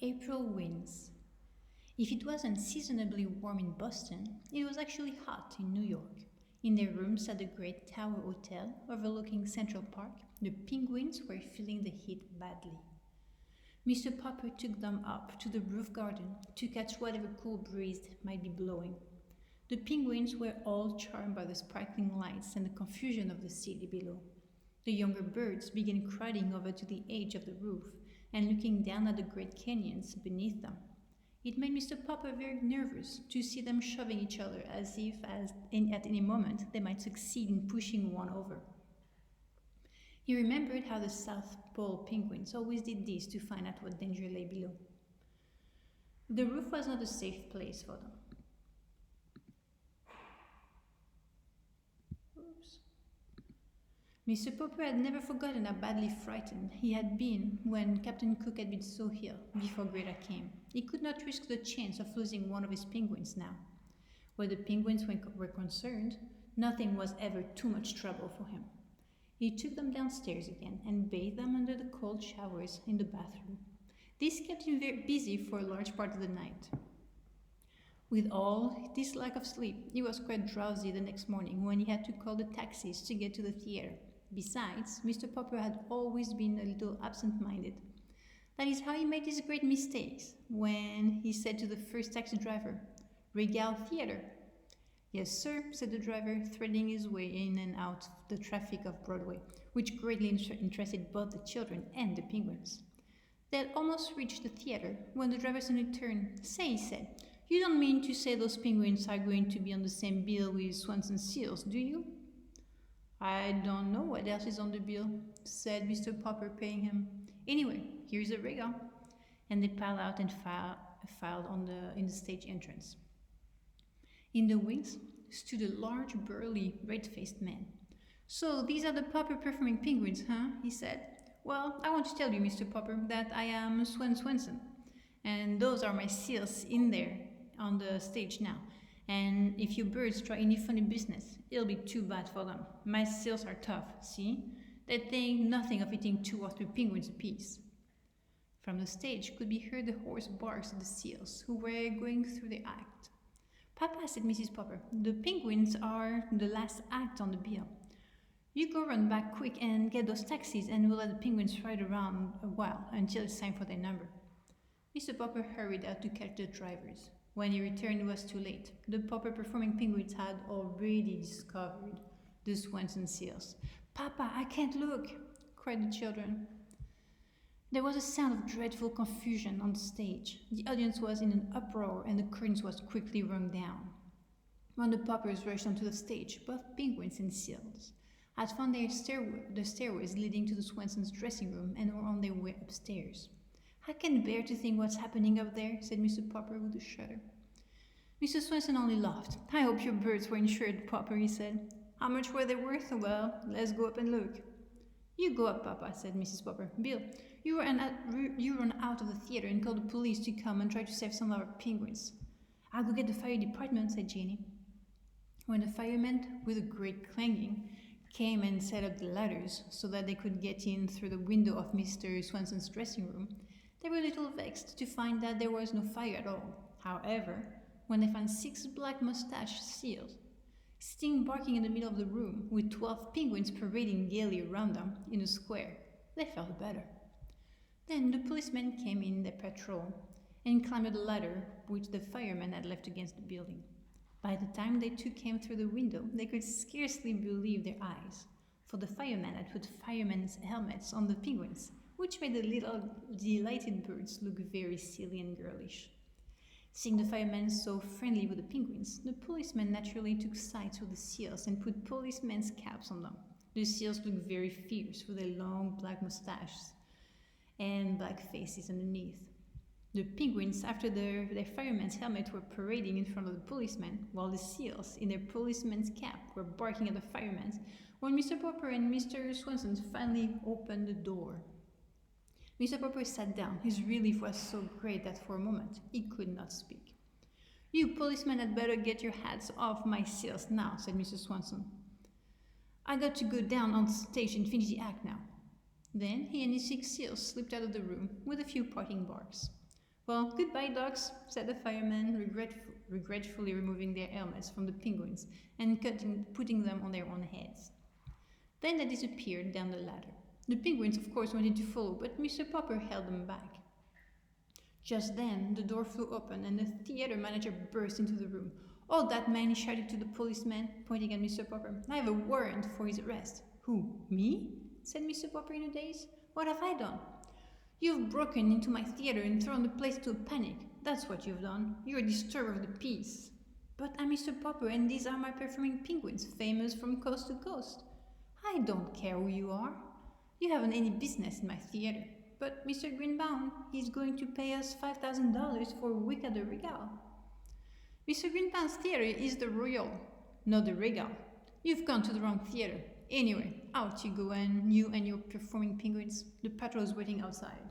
April winds. If it was unseasonably warm in Boston, it was actually hot in New York. In their rooms at the Great Tower Hotel overlooking Central Park, the penguins were feeling the heat badly. Mr. Popper took them up to the roof garden to catch whatever cool breeze might be blowing. The penguins were all charmed by the sparkling lights and the confusion of the city below. The younger birds began crowding over to the edge of the roof and looking down at the great canyons beneath them. It made Mr. Popper very nervous to see them shoving each other as if at any moment they might succeed in pushing one over. He remembered how the South Pole penguins always did this to find out what danger lay below. The roof was not a safe place for them. Mr. Popper had never forgotten how badly frightened he had been when Captain Cook had been so ill before Greta came. He could not risk the chance of losing one of his penguins now. Where the penguins were concerned, nothing was ever too much trouble for him. He took them downstairs again and bathed them under the cold showers in the bathroom. This kept him very busy for a large part of the night. With all this lack of sleep, he was quite drowsy the next morning when he had to call the taxis to get to the theater. Besides, Mr. Popper had always been a little absent-minded. That is how he made his great mistakes when he said to the first taxi driver, "Regal Theater." "Yes, sir," said the driver, threading his way in and out the traffic of Broadway, which greatly interested both the children and the penguins. They had almost reached the theater when the driver suddenly turned. "Say," he said, "you don't mean to say those penguins are going to be on the same bill with swans and seals, do you?" "I don't know what else is on the bill," said Mr. Popper, paying him. "Anyway, here's a regal." And they piled out and filed in the stage entrance. In the wings stood a large, burly, red-faced man. "So these are the Popper performing penguins, huh?" he said. "Well, I want to tell you, Mr. Popper, that I am Swan Swanson, and those are my seals in there on the stage now. And if you birds try any funny business, it'll be too bad for them. My seals are tough, see? They think nothing of eating 2 or 3 penguins apiece." From the stage could be heard the hoarse barks of the seals, who were going through the act. "Papa," said Mrs. Popper, "the penguins are the last act on the bill. You go run back quick and get those taxis, and we'll let the penguins ride around a while until it's time for their number." Mr. Popper hurried out to catch the drivers. When he returned, it was too late. The Popper performing penguins had already discovered the swans and seals. "Papa, I can't look!" cried the children. There was a sound of dreadful confusion on the stage. The audience was in an uproar, and the curtains was quickly rung down. When the Poppers rushed onto the stage, both penguins and seals had found the stairways leading to the Swansons' dressing room and were on their way upstairs. "I can't bear to think what's happening up there," said Mr. Popper with a shudder. Mr. Swanson only laughed. "I hope your birds were insured, Popper," he said. "How much were they worth? Well, let's go up and look." "You go up, Papa," said Mrs. Popper. "Bill, you run out of the theater and call the police to come and try to save some of our penguins." "I'll go get the fire department," said Jenny. When the firemen, with a great clanging, came and set up the ladders so that they could get in through the window of Mr. Swanson's dressing room, they were a little vexed to find that there was no fire at all. However, when they found 6 black-mustached seals sitting barking in the middle of the room with 12 penguins parading gaily around them in a square, they felt better. Then the policemen came in their patrol and climbed the ladder which the firemen had left against the building. By the time they two came through the window, they could scarcely believe their eyes, for the firemen had put firemen's helmets on the penguins, which made the little delighted birds look very silly and girlish. Seeing the firemen so friendly with the penguins, the policemen naturally took sides with the seals and put policemen's caps on them. The seals looked very fierce with their long black mustaches and black faces underneath. The penguins, after their firemen's helmets, were parading in front of the policemen, while the seals, in their policemen's cap, were barking at the firemen when Mr. Popper and Mr. Swanson finally opened the door. Mr. Popper sat down. His relief was so great that for a moment he could not speak. "You policemen had better get your hats off my seals now," said Mr. Swanson. "I got to go down on stage and finish the act now." Then he and his 6 seals slipped out of the room with a few parting barks. Well, goodbye, dogs, said the fireman, regretfully removing their helmets from the penguins and putting them on their own heads. Then they disappeared down the ladder. The penguins, of course, wanted to follow, but Mr. Popper held them back. Just then, the door flew open and the theater manager burst into the room. "Oh, that man," he shouted to the policeman, pointing at Mr. Popper. "I have a warrant for his arrest." "Who, me?" said Mr. Popper in a daze. "What have I done?" "You've broken into my theater and thrown the place into a panic. That's what you've done. You're a disturber of the peace." "But I'm Mr. Popper and these are my performing penguins, famous from coast to coast." "I don't care who you are. You haven't any business in my theater." "But Mr. Greenbaum, he's going to pay us $5,000 for a week at the Regal." "Mr. Greenbaum's theater is the Royal, not the Regal. You've gone to the wrong theater. Anyway, out you go, and you and your performing penguins. The patrol's waiting outside."